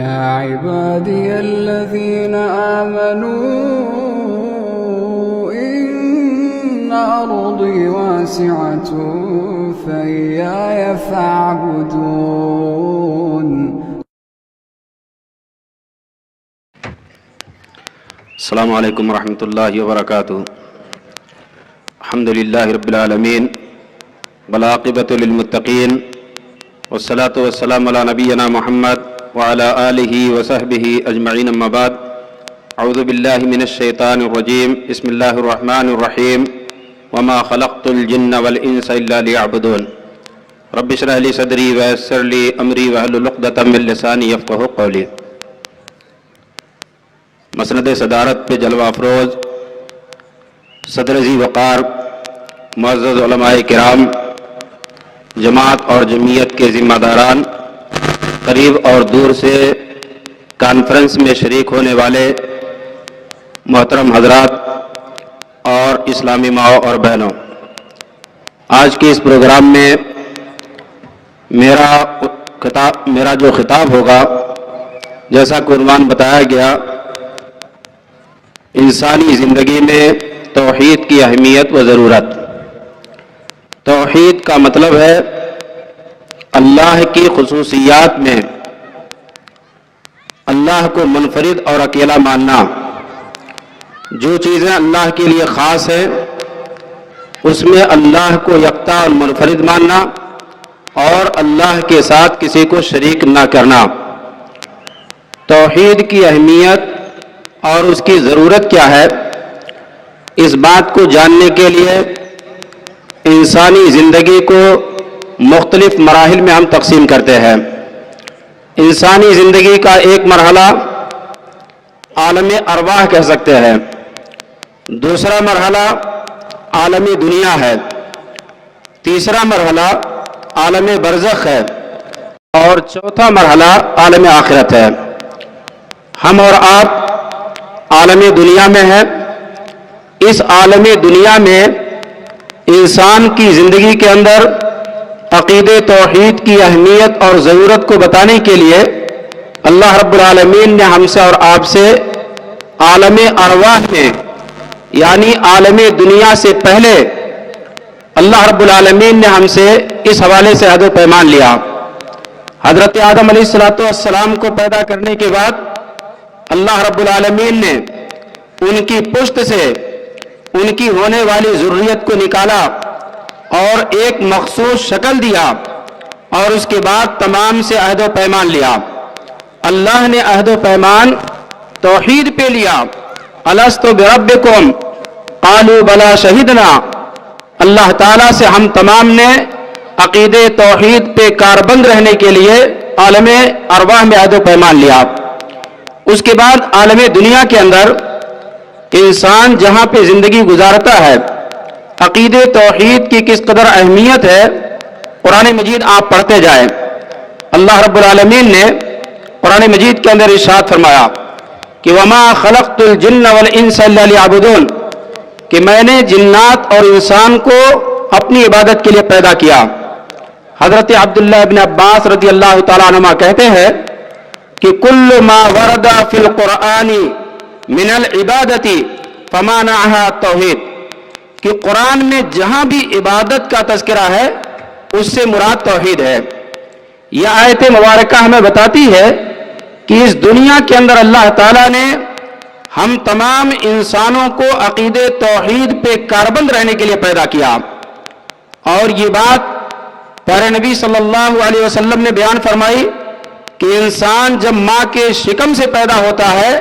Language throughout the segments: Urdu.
يا عبادي الذين آمنوا إن أرضي واسعة فإياي فاعبدون. السلام علیکم ورحمۃ اللہ وبرکاتہ. الحمد للہ رب العالمین والعاقبۃ للمتقین والصلاة والسلام علی نبینا محمد وعلی آلہ وصحبہ اجمعین. اما بعد، اعوذ باللہ من الشیطان الرجیم. بسم اللہ الرحمن الرحیم. وما خلقت الجن والانس الا لیعبدون. رب اشرح لی صدری ویسر لی امری واحلل عقدۃ من لسانی یفقہوا قولی. مسند صدارت پہ جلوہ افروز صدر ذی وقار معزز علماء کرام، جماعت اور جمعیت کے ذمہ داران، قریب اور دور سے کانفرنس میں شریک ہونے والے محترم حضرات اور اسلامی ماؤں اور بہنوں، آج کے اس پروگرام میں میرا جو خطاب ہوگا، جیسا کہ عنوان بتایا گیا، انسانی زندگی میں توحید کی اہمیت و ضرورت. توحید کا مطلب ہے اللہ کی خصوصیات میں اللہ کو منفرد اور اکیلا ماننا. جو چیزیں اللہ کے لیے خاص ہیں اس میں اللہ کو یکتا اور منفرد ماننا اور اللہ کے ساتھ کسی کو شریک نہ کرنا. توحید کی اہمیت اور اس کی ضرورت کیا ہے، اس بات کو جاننے کے لیے انسانی زندگی کو مختلف مراحل میں ہم تقسیم کرتے ہیں. انسانی زندگی کا ایک مرحلہ عالم ارواح کہہ سکتے ہیں، دوسرا مرحلہ عالم دنیا ہے، تیسرا مرحلہ عالم برزخ ہے اور چوتھا مرحلہ عالم آخرت ہے. ہم اور آپ عالم دنیا میں ہے. اس عالم دنیا میں انسان کی زندگی کے اندر عقید توحید کی اہمیت اور ضرورت کو بتانے کے لیے اللہ رب العالمین نے ہم سے اور آپ سے عالم ارواح میں، یعنی عالم دنیا سے پہلے اللہ رب العالمین نے ہم سے اس حوالے سے عہد و پیمان لیا. حضرت آدم علیہ السلام کو پیدا کرنے کے بعد اللہ رب العالمین نے ان کی پشت سے ان کی ہونے والی ذریت کو نکالا اور ایک مخصوص شکل دیا اور اس کے بعد تمام سے عہد و پیمان لیا. اللہ نے عہد و پیمان توحید پہ لیا. الست بربکم قالوا بلا شہدنا. اللہ تعالیٰ سے ہم تمام نے عقید توحید پہ کاربند رہنے کے لیے عالم ارواح میں عہد و پیمان لیا. اس کے بعد عالم دنیا کے اندر انسان جہاں پہ زندگی گزارتا ہے، عقید توحید کی کس قدر اہمیت ہے قرآن مجید آپ پڑھتے جائیں. اللہ رب العالمین نے قرآن مجید کے اندر ارشاد فرمایا کہ وما خلقت الجن والانس الا لیعبدون، کہ میں نے جنات اور انسان کو اپنی عبادت کے لیے پیدا کیا. حضرت عبداللہ ابن عباس رضی اللہ تعالیٰ عنہما کہتے ہیں کہ کل ما ورد فی القرآن من العبادت فمانعها توحید، کہ قرآن میں جہاں بھی عبادت کا تذکرہ ہے اس سے مراد توحید ہے. یہ آیت مبارکہ ہمیں بتاتی ہے کہ اس دنیا کے اندر اللہ تعالیٰ نے ہم تمام انسانوں کو عقید توحید پہ کاربند رہنے کے لیے پیدا کیا. اور یہ بات پیارے نبی صلی اللہ علیہ وسلم نے بیان فرمائی کہ انسان جب ماں کے شکم سے پیدا ہوتا ہے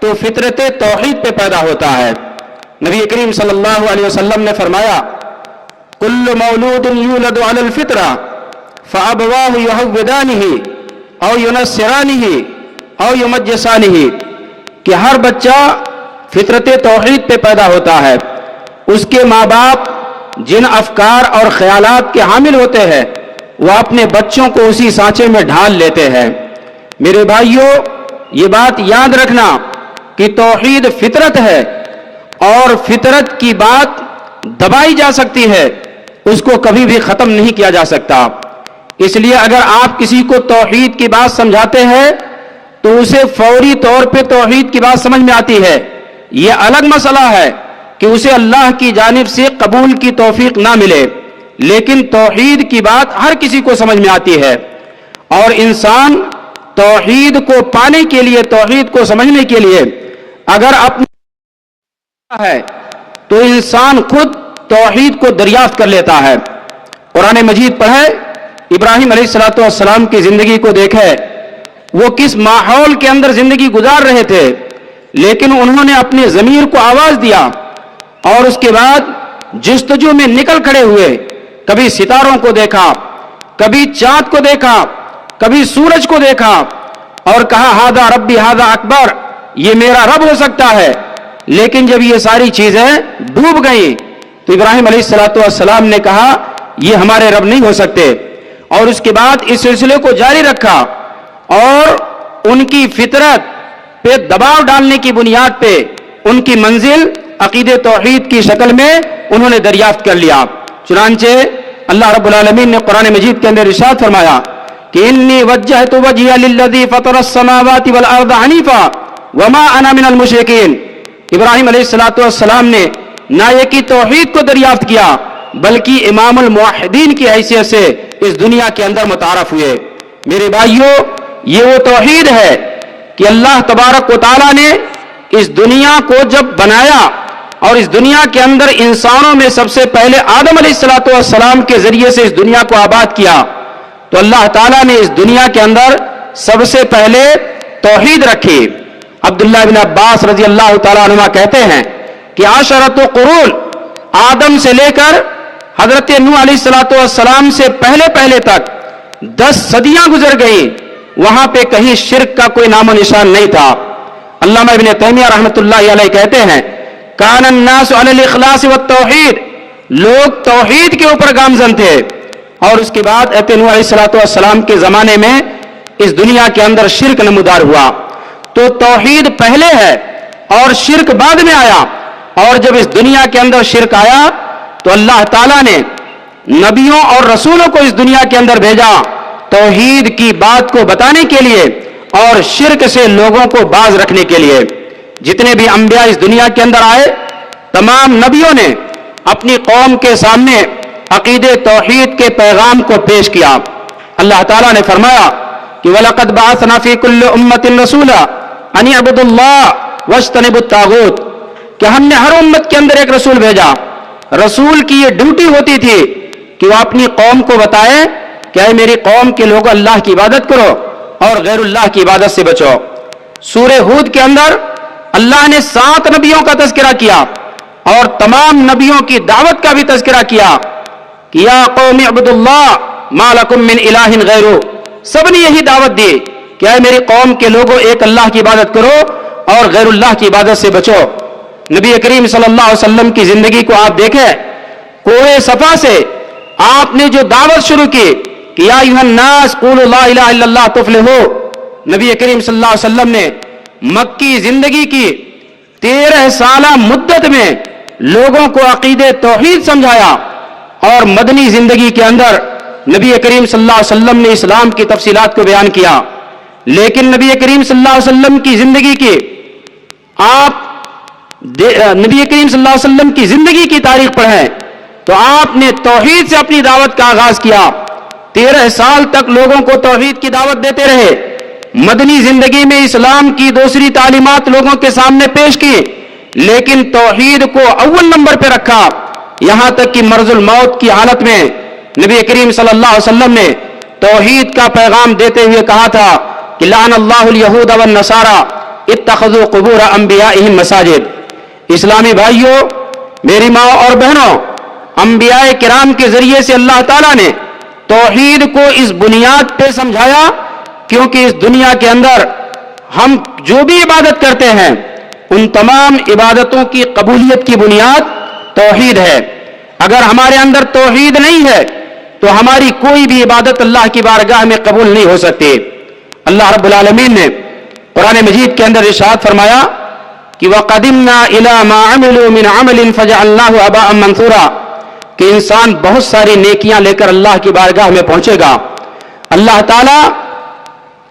تو فطرت توحید پہ پیدا ہوتا ہے. نبی کریم صلی اللہ علیہ وسلم نے فرمایا کل مولود یولد علی الفطرہ فابواہ یہودانہ او ینصرانہ او یمجسانہ، کہ ہر بچہ فطرت توحید پہ پیدا ہوتا ہے. اس کے ماں باپ جن افکار اور خیالات کے حامل ہوتے ہیں وہ اپنے بچوں کو اسی سانچے میں ڈھال لیتے ہیں. میرے بھائیوں، یہ بات یاد رکھنا کہ توحید فطرت ہے اور فطرت کی بات دبائی جا سکتی ہے، اس کو کبھی بھی ختم نہیں کیا جا سکتا. اس لیے اگر آپ کسی کو توحید کی بات سمجھاتے ہیں تو اسے فوری طور پہ توحید کی بات سمجھ میں آتی ہے. یہ الگ مسئلہ ہے کہ اسے اللہ کی جانب سے قبول کی توفیق نہ ملے، لیکن توحید کی بات ہر کسی کو سمجھ میں آتی ہے. اور انسان توحید کو پانے کے لیے، توحید کو سمجھنے کے لیے اگر اپنا ہے تو انسان خود توحید کو دریافت کر لیتا ہے. قرآن مجید پڑھے، ابراہیم علیہ السلام کی زندگی کو دیکھے، وہ کس ماحول کے اندر زندگی گزار رہے تھے، لیکن انہوں نے اپنے ضمیر کو آواز دیا اور اس کے بعد جستجو میں نکل کھڑے ہوئے. کبھی ستاروں کو دیکھا، کبھی چاند کو دیکھا، کبھی سورج کو دیکھا اور کہا ہاذا ربی ہاذا اکبر، یہ میرا رب ہو سکتا ہے. لیکن جب یہ ساری چیزیں ڈوب گئیں تو ابراہیم علیہ السلام نے کہا یہ ہمارے رب نہیں ہو سکتے. اور اس کے بعد اس سلسلے کو جاری رکھا اور ان کی فطرت پہ دباؤ ڈالنے کی بنیاد پہ ان کی منزل عقیدہ توحید کی شکل میں انہوں نے دریافت کر لیا. چنانچہ اللہ رب العالمین نے قرآن مجید کے اندر ارشاد فرمایا کہ انی وجہت وجہی للذی فطر السماوات والارض حنیفا وما انا من المشرکین. ابراہیم علیہ السلام نے نہ یہ کی توحید کو دریافت کیا بلکہ امام الموحدین کی حیثیت سے اس دنیا کے اندر متعارف ہوئے. میرے بھائیوں، یہ وہ توحید ہے کہ اللہ تبارک و تعالیٰ نے اس دنیا کو جب بنایا اور اس دنیا کے اندر انسانوں میں سب سے پہلے آدم علیہ السلام کے ذریعے سے اس دنیا کو آباد کیا تو اللہ تعالیٰ نے اس دنیا کے اندر سب سے پہلے توحید رکھی. عبداللہ بن عباس رضی اللہ تعالیٰ عنہ کہتے ہیں کہ عشرۃ قرون، آدم سے لے کر حضرت نوح علیہ السلام سے پہلے تک 10 صدیاں گزر گئیں، وہاں پہ کہیں شرک کا کوئی نام و نشان نہیں تھا. علامہ ابن تیمیہ رحمۃ اللہ علیہ کہتے ہیں کان الناس علی الاخلاص والتوحید، لوگ توحید کے اوپر گامزن تھے. اور اس کے بعد حضرت نوح علیہ السلام کے زمانے میں اس دنیا کے اندر شرک نمودار ہوا. تو توحید پہلے ہے اور شرک بعد میں آیا. اور جب اس دنیا کے اندر شرک آیا تو اللہ تعالیٰ نے نبیوں اور رسولوں کو اس دنیا کے اندر بھیجا توحید کی بات کو بتانے کے لیے اور شرک سے لوگوں کو باز رکھنے کے لیے. جتنے بھی انبیاء اس دنیا کے اندر آئے، تمام نبیوں نے اپنی قوم کے سامنے عقیدہ توحید کے پیغام کو پیش کیا. اللہ تعالیٰ نے فرمایا کہ وَلَقَدْ بَعَثْنَا فِي كُلِّ أُمَّةٍ رَسُولًا أَنِ اعْبُدُوا اللَّهَ وَاجْتَنِبُوا الطَّاغُوتَ، کہ ہم نے ہر امت کے اندر ایک رسول بھیجا. رسول کی یہ ڈیوٹی ہوتی تھی کہ وہ اپنی قوم کو بتائے کہ اے میری قوم کے لوگوں اللہ کی عبادت کرو اور غیر اللہ کی عبادت سے بچو. سورہ ہود کے اندر اللہ نے 7 نبیوں کا تذکرہ کیا اور تمام نبیوں کی دعوت کا بھی تذکرہ کیا کہ یا قوم اعبدوا اللہ ما لکم من الہ غیرہ. سب نے یہی دعوت دی کہ اے میری قوم کے لوگوں ایک اللہ کی عبادت کرو اور غیر اللہ کی عبادت سے بچو. نبی کریم صلی اللہ علیہ وسلم کی زندگی کو آپ دیکھیں، کوہ صفا سے آپ نے جو دعوت شروع کی کہ یا ایھا الناس قولوا لا الہ الا اللہ تفلحوا. نبی کریم صلی اللہ علیہ وسلم نے مکی زندگی کی 13 سالہ مدت میں لوگوں کو عقیدہ توحید سمجھایا اور مدنی زندگی کے اندر نبی کریم صلی اللہ علیہ وسلم نے اسلام کی تفصیلات کو بیان کیا. لیکن نبی کریم صلی اللہ علیہ وسلم کی زندگی کی نبی کریم صلی اللہ علیہ وسلم کی زندگی کی تاریخ پڑھیں تو آپ نے توحید سے اپنی دعوت کا آغاز کیا. 13 سال تک لوگوں کو توحید کی دعوت دیتے رہے. مدنی زندگی میں اسلام کی دوسری تعلیمات لوگوں کے سامنے پیش کی، لیکن توحید کو اول نمبر پہ رکھا. یہاں تک کہ مرض الموت کی حالت میں نبی کریم صلی اللہ علیہ وسلم نے توحید کا پیغام دیتے ہوئے کہا تھا کہ لعن اللہ الیہود والنصارى اتخذوا قبور انبیائہم مساجد. اسلامی بھائیوں، میری ماں اور بہنوں، انبیاء کرام کے ذریعے سے اللہ تعالیٰ نے توحید کو اس بنیاد پہ سمجھایا کیونکہ اس دنیا کے اندر ہم جو بھی عبادت کرتے ہیں ان تمام عبادتوں کی قبولیت کی بنیاد توحید ہے. اگر ہمارے اندر توحید نہیں ہے تو ہماری کوئی بھی عبادت اللہ کی بارگاہ میں قبول نہیں ہو سکتی. اللہ رب العالمین نے قرآن مجید کے اندر ارشاد فرمایا کہ وَقَدِمْنَا إِلَى مَا عَمِلُوا مِنْ عَمَلٍ فَجَعَلْنَاهُ هَبَاءً مَنْثُورًا، کہ انسان بہت ساری نیکیاں لے کر اللہ کی بارگاہ میں پہنچے گا. اللہ تعالیٰ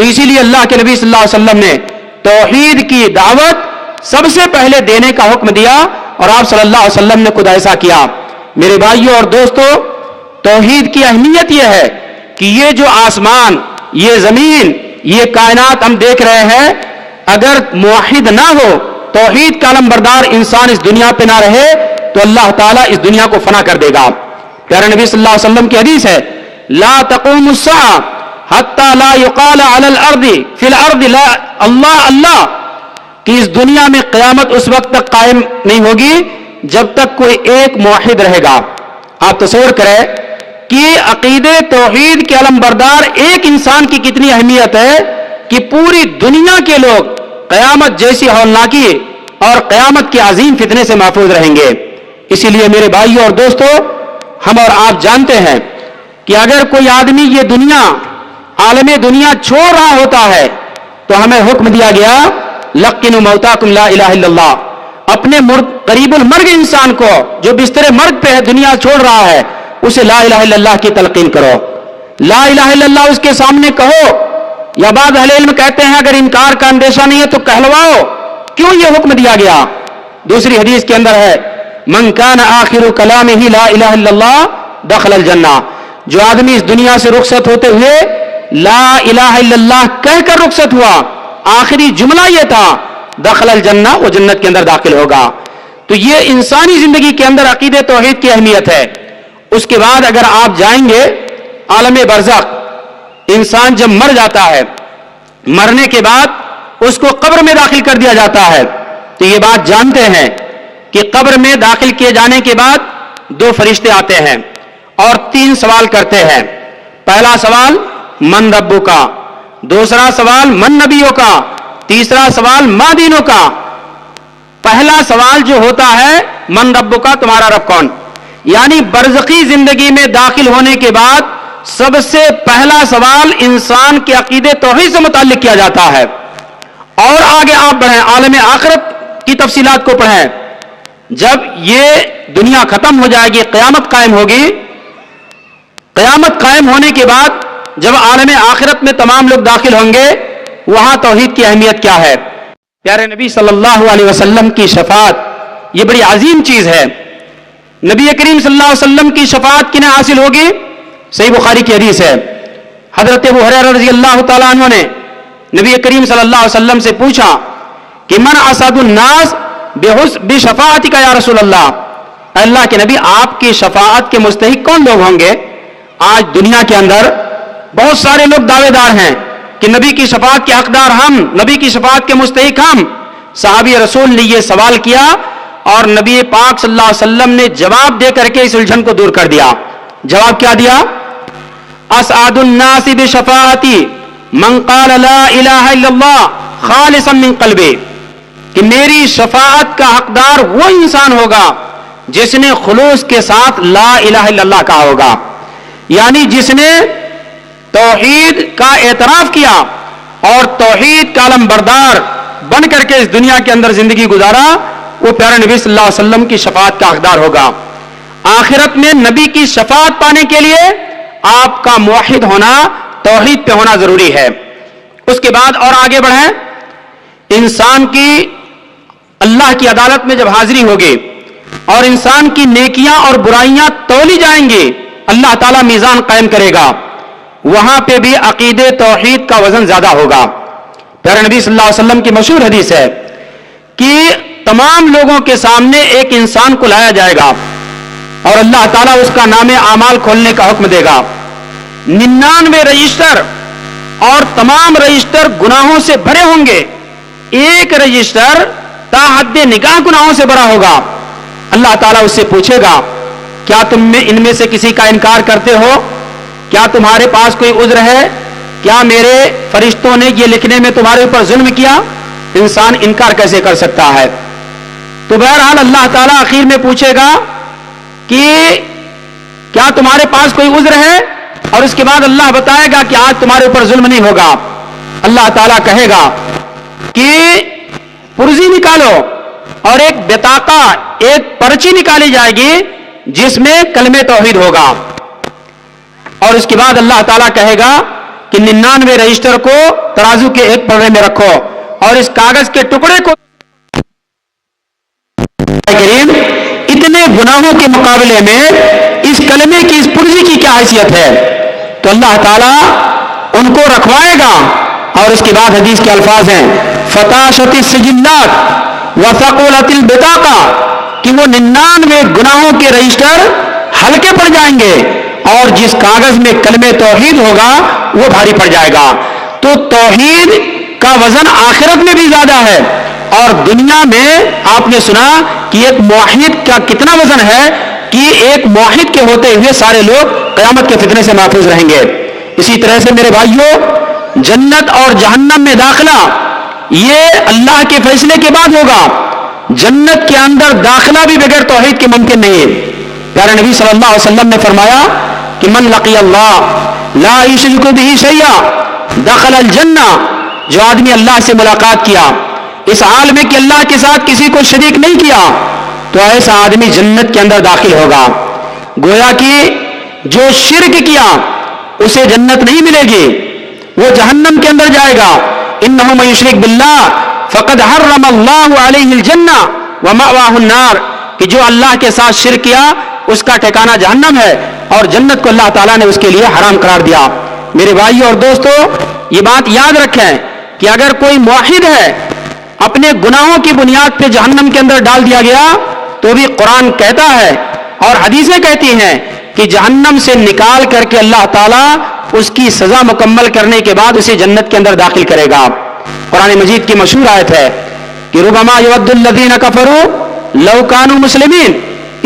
تو اسی لیے اللہ کے نبی صلی اللہ علیہ وسلم نے توحید کی دعوت سب سے پہلے دینے کا حکم دیا اور آپ صلی اللہ علیہ وسلم نے خود ایسا کیا۔ میرے بھائیوں اور دوستو، توحید کی اہمیت یہ ہے کہ یہ جو آسمان، یہ زمین، یہ کائنات ہم دیکھ رہے ہیں، اگر موحد نہ ہو، توحید کا علم بردار انسان اس دنیا پہ نہ رہے تو اللہ تعالیٰ اس دنیا کو فنا کر دے گا۔ پیارے نبی صلی اللہ علیہ وسلم کی حدیث ہے، لا تقوم الساعة حتى لا يقال على الارض في الارض لا اللہ اللہ، کہ اس دنیا میں قیامت اس وقت تک قائم نہیں ہوگی جب تک کوئی ایک موحد رہے گا۔ آپ تصور کریں کہ عقیدے توحید کے علم بردار ایک انسان کی کتنی اہمیت ہے کہ پوری دنیا کے لوگ قیامت جیسی ہولناکی اور قیامت کے عظیم فتنے سے محفوظ رہیں گے۔ اسی لیے میرے بھائیوں اور دوستو، ہم اور آپ جانتے ہیں کہ اگر کوئی آدمی یہ دنیا، عالم دنیا چھوڑ رہا ہوتا ہے تو ہمیں حکم دیا گیا لقنوا موتاکم لا الہ الا اللہ، اپنے قریب المرگ انسان کو جو بستر مرگ پہ ہے، دنیا چھوڑ رہا ہے، اسے لا الہ الا اللہ کی تلقین کرو، لا الہ الا اللہ اس کے سامنے کہو، یا بعض اہل علم کہتے ہیں اگر انکار کا اندیشہ نہیں ہے تو کہلواؤ۔ کیوں یہ حکم دیا گیا؟ دوسری حدیث کے اندر ہے، من کان آخر کلامہ لا الہ الا اللہ دخل الجنہ، جو آدمی اس دنیا سے رخصت ہوتے ہوئے لا الہ الا اللہ کہہ کر رخصت ہوا، آخری جملہ یہ تھا، دخل الجنہ، وہ جنت کے اندر داخل ہوگا۔ تو یہ انسانی زندگی کے اندر عقید توحید کی اہمیت ہے۔ اس کے بعد اگر آپ جائیں گے عالم برزخ، انسان جب مر جاتا ہے، مرنے کے بعد اس کو قبر میں داخل کر دیا جاتا ہے، تو یہ بات جانتے ہیں کہ قبر میں داخل کیے جانے کے بعد دو فرشتے آتے ہیں اور تین سوال کرتے ہیں۔ پہلا سوال من ربو کا، دوسرا سوال من نبیوں کا، تیسرا سوال ما دینوں کا۔ پہلا سوال جو ہوتا ہے من ربو کا، تمہارا رب کون، یعنی برزخی زندگی میں داخل ہونے کے بعد سب سے پہلا سوال انسان کے عقیدے توحید سے متعلق کیا جاتا ہے۔ اور آگے آپ بڑھیں، عالم آخرت کی تفصیلات کو پڑھیں۔ جب یہ دنیا ختم ہو جائے گی، قیامت قائم ہوگی، قیامت قائم ہونے کے بعد جب عالم آخرت میں تمام لوگ داخل ہوں گے، وہاں توحید کی اہمیت کیا ہے؟ پیارے نبی صلی اللہ علیہ وسلم کی شفاعت یہ بڑی عظیم چیز ہے۔ نبی کریم صلی اللہ علیہ وسلم کی شفاعت کنہیں حاصل ہوگی؟ صحیح بخاری کی حدیث ہے، حضرت ابو ہریرہ رضی اللہ تعالیٰ عنہ نے نبی کریم صلی اللہ علیہ وسلم سے پوچھا کہ من اسعد الناس بشفاعتک یا رسول اللہ، اللہ کے نبی آپ کی شفاعت کے مستحق کون لوگ ہوں گے؟ آج دنیا کے اندر بہت سارے لوگ دعوے دار ہیں کہ نبی کی شفاعت کے حقدار ہم، نبی کی شفاعت کے مستحق ہم۔ صحابی رسول نے یہ سوال کیا اور نبی پاک صلی اللہ علیہ وسلم نے جواب دے کر کے اس الجھن کو دور کر دیا۔ جواب کیا دیا؟ اسعد الناس بشفاعتی من قال لا الہ الا اللہ خالصا من قلبی، کہ میری شفاعت کا حقدار وہ انسان ہوگا جس نے خلوص کے ساتھ لا الہ الا اللہ کہا ہوگا، یعنی جس نے توحید کا اعتراف کیا اور توحید کا علم بردار بن کر کے اس دنیا کے اندر زندگی گزارا، وہ پیارے نبی صلی اللہ علیہ وسلم کی شفاعت کا حقدار ہوگا۔ آخرت میں نبی کی شفاعت پانے کے لیے آپ کا موحد ہونا، توحید پہ ہونا ضروری ہے۔ اس کے بعد اور آگے بڑھیں، انسان کی اللہ کی عدالت میں جب حاضری ہوگی اور انسان کی نیکیاں اور برائیاں تولی جائیں گی، اللہ تعالیٰ میزان قائم کرے گا، وہاں پہ بھی عقیدے توحید کا وزن زیادہ ہوگا۔ پیارے نبی صلی اللہ علیہ وسلم کی مشہور حدیث ہے کہ تمام لوگوں کے سامنے ایک انسان کو لایا جائے گا اور اللہ تعالیٰ اس کا نام اعمال کھولنے کا حکم دے گا۔ 99 رجسٹر اور تمام رجسٹر گناہوں سے بھرے ہوں گے، ایک رجسٹر تا حد نگاہ گناہوں سے بھرا ہوگا۔ اللہ تعالیٰ اس سے پوچھے گا کیا تم میں ان میں سے کسی کا انکار کرتے ہو؟ کیا تمہارے پاس کوئی عذر ہے؟ کیا میرے فرشتوں نے یہ لکھنے میں تمہارے اوپر ظلم کیا؟ انسان انکار کیسے کر سکتا ہے؟ تو بہرحال اللہ تعالیٰ آخر میں پوچھے گا کہ کیا تمہارے پاس کوئی عذر ہے، اور اس کے بعد اللہ بتائے گا کہ آج تمہارے اوپر ظلم نہیں ہوگا۔ اللہ تعالیٰ کہے گا کہ پرزی نکالو، اور ایک بطاقہ، ایک پرچی نکالی جائے گی جس میں کلمہ توحید ہوگا، اور اس کے بعد اللہ تعالیٰ کہے گا کہ 99 رجسٹر کو ترازو کے ایک پلڑے میں رکھو اور اس کاغذ کے ٹکڑے کو کریم اتنے گناہوں کے مقابلے میں اس کلمے کی اس پرزی کی کیا حیثیت ہے؟ تو اللہ تعالیٰ ان کو رکھوائے گا. اور اس کے بعد حدیث کے الفاظ ہیں فتاشت السجلات وثقلت البطاقہ کہ وہ 99 گناہوں کے رجسٹر ہلکے پڑ جائیں گے اور جس کاغذ میں کلمہ توحید ہوگا وہ بھاری پڑ جائے گا. تو توحید کا وزن آخرت میں بھی زیادہ ہے اور دنیا میں آپ نے سنا کہ ایک موحد کا کتنا وزن ہے کہ ایک موحد کے ہوتے ہوئے سارے لوگ قیامت کے فتنے سے محفوظ رہیں گے. اسی طرح سے میرے بھائیوں جنت اور جہنم میں داخلہ یہ اللہ کے فیصلے کے بعد ہوگا. جنت کے اندر داخلہ بھی بغیر توحید کے ممکن نہیں ہے. پیارے نبی صلی اللہ علیہ وسلم نے فرمایا کہ من لقی اللہ لا یشرک بہ شیئا دخل الجنہ. جو آدمی اللہ سے ملاقات کیا اس حال میں کہ اللہ کے ساتھ کسی کو شریک نہیں کیا تو ایسا آدمی جنت کے اندر داخل ہوگا. گویا کہ جو شرک کیا اسے جنت نہیں ملے گی, وہ جہنم کے اندر جائے گا. انہ من یشرک باللہ فقد حرم اللہ علیہ الجنہ ومأواہ النار. کہ جو اللہ کے ساتھ شرک کیا اس کا ٹھکانہ جہنم ہے اور جنت کو اللہ تعالیٰ نے اس کے لیے حرام قرار دیا. میرے بھائیوں اور دوستو یہ بات یاد رکھیں کہ اگر کوئی موحد ہے اپنے گناہوں کی بنیاد پہ جہنم کے اندر ڈال دیا گیا تو بھی قرآن کہتا ہے اور حدیثیں کہتی ہیں کہ جہنم سے نکال کر کے اللہ تعالیٰ اس کی سزا مکمل کرنے کے بعد اسے جنت کے اندر داخل کرے گا. قرآن مجید کی مشہور آیت ہے کہ ربما یود الذین کفروا لو کانوا مسلمین.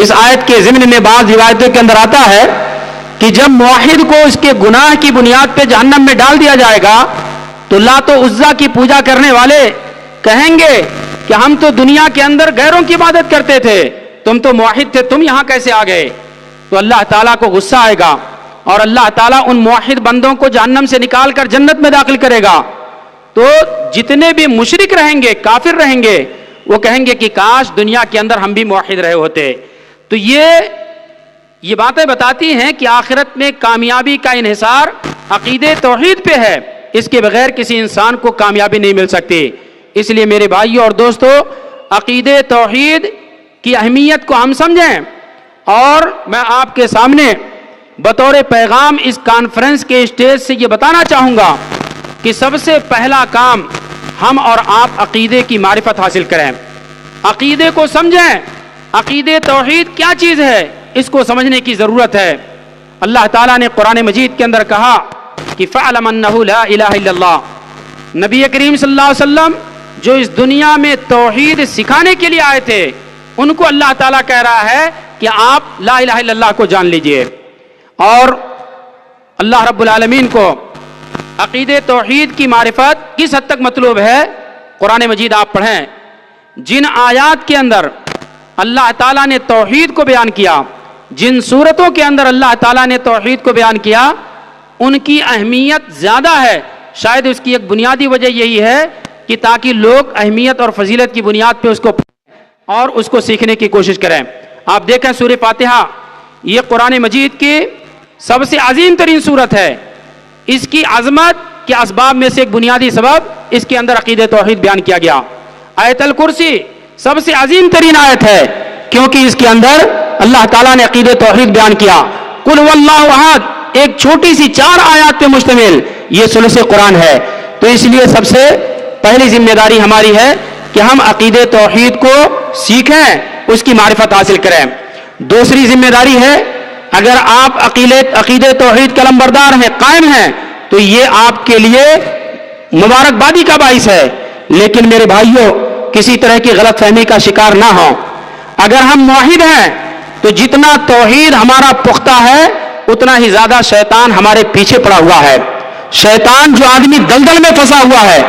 اس آیت کے ضمن میں بعض روایتوں کے اندر آتا ہے کہ جب موحد کو اس کے گناہ کی بنیاد پہ جہنم میں ڈال دیا جائے گا تو لات و عزا کی پوجا کرنے والے کہیں گے کہ ہم تو دنیا کے اندر غیروں کی عبادت کرتے تھے, تم تو موحد تھے, تم یہاں کیسے آ گئے؟ تو اللہ تعالیٰ کو غصہ آئے گا اور اللہ تعالیٰ ان موحد بندوں کو جہنم سے نکال کر جنت میں داخل کرے گا. تو جتنے بھی مشرک رہیں گے, کافر رہیں گے, وہ کہیں گے کہ کاش دنیا کے اندر ہم بھی موحد رہے ہوتے. تو یہ باتیں بتاتی ہیں کہ آخرت میں کامیابی کا انحصار عقیدے توحید پہ ہے. اس کے بغیر کسی انسان کو کامیابی نہیں مل سکتی. اس لیے میرے بھائیوں اور دوستو عقیدے توحید کی اہمیت کو ہم سمجھیں اور میں آپ کے سامنے بطور پیغام اس کانفرنس کے اسٹیج سے یہ بتانا چاہوں گا کہ سب سے پہلا کام ہم اور آپ عقیدے کی معرفت حاصل کریں, عقیدے کو سمجھیں. عقیدے توحید کیا چیز ہے اس کو سمجھنے کی ضرورت ہے. اللہ تعالیٰ نے قرآن مجید کے اندر کہا کہ فَعْلَمْ أَنَّهُ لَا إِلَهَ إِلَّا اللَّهُ. نبی کریم صلی اللہ علیہ وسلم جو اس دنیا میں توحید سکھانے کے لیے آئے تھے ان کو اللہ تعالیٰ کہہ رہا ہے کہ آپ لا الہ الا اللہ کو جان لیجئے. اور اللہ رب العالمین کو عقیدے توحید کی معرفت کس حد تک مطلوب ہے قرآن مجید آپ پڑھیں. جن آیات کے اندر اللہ تعالیٰ نے توحید کو بیان کیا, جن صورتوں کے اندر اللہ تعالیٰ نے توحید کو بیان کیا, ان کی اہمیت زیادہ ہے. شاید اس کی ایک بنیادی وجہ یہی ہے کہ تاکہ لوگ اہمیت اور فضیلت کی بنیاد پہ اس کو اور اس کو سیکھنے کی کوشش کریں. آپ دیکھیں سورہ فاتحہ یہ قرآن مجید کی سب سے عظیم ترین صورت ہے. اس کی عظمت کے اسباب میں سے ایک بنیادی سبب اس کے اندر عقیدہ توحید بیان کیا گیا. آیت الکرسی سب سے عظیم ترین آیت ہے کیونکہ اس کے اندر اللہ تعالیٰ نے عقیدہ توحید بیان کیا. قل واللہ احد ایک چھوٹی سی 4 آیات پہ مشتمل یہ ثلث قرآن ہے. تو اس لیے سب سے پہلی ذمہ داری ہماری ہے کہ ہم عقیدہ توحید کو سیکھیں, اس کی معرفت حاصل کریں. دوسری ذمہ داری ہے اگر آپ عقیدہ توحید کا علمبردار ہیں, قائم ہیں, تو یہ آپ کے لیے مبارکبادی کا باعث ہے. لیکن میرے بھائیوں کسی طرح کی غلط فہمی کا شکار نہ ہوں. اگر ہم موحد ہیں تو جتنا توحید ہمارا پختہ ہے اتنا ہی زیادہ شیطان ہمارے پیچھے پڑا ہوا ہے. شیطان جو آدمی دلدل میں پھنسا ہوا ہے